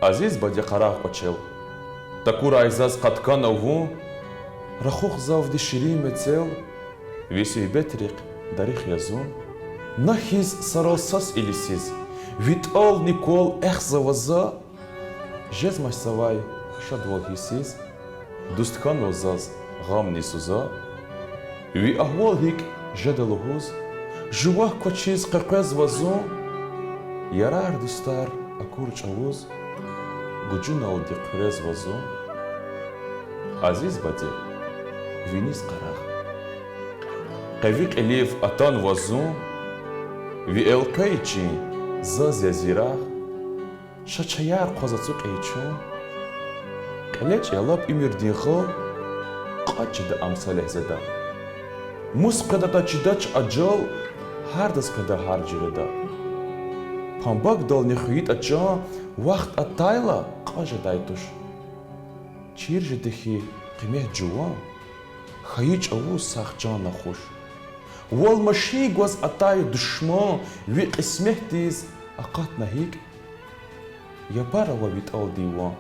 عزیز بدی قرار قچل تکور ایزاز قد کانو رخوخ زاف دی شیری متل ویسی بتریق دریخ یزون نخیز سراساس ایلیسیز ویتال نیکول اخزوازا جز مش سوای شدوال هیسیز دوست کانو زاز غام نیسوزا وی احوال هیک جدلوهوز جواه کوچیز قرقز وزون یرار دوستار اکور چاوز گوجون او دی قرز وزون عزیز بدی وینیز قرار قویق الیف اتان وزون وی القیچی زاز یزیراغ شچیار قوزاتوق ایچون قلیچ یلاب ایمیردین خو قاچ ده امثال زده موسقدا دا چیداچ اجال هر دست کده هر جیرده پامباک دال نخویت اجا وقت اتایلا قاج دایتوش چیر جدخی قیمه جوان خیچ او سخت جان نخوش والمشي جواز أتاي دشمان وي قسمه تيز أقات نهيك يا بارا وبيت أو ديوان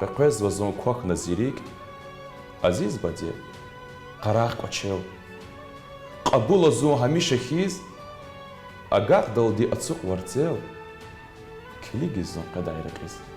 قاقوز وزون كواك نزيريك عزيز بدي قراق وچيل قبول زون هميشه خيز أقاق دل دي أتسوق ورتيل كلي جزون قداي رقيز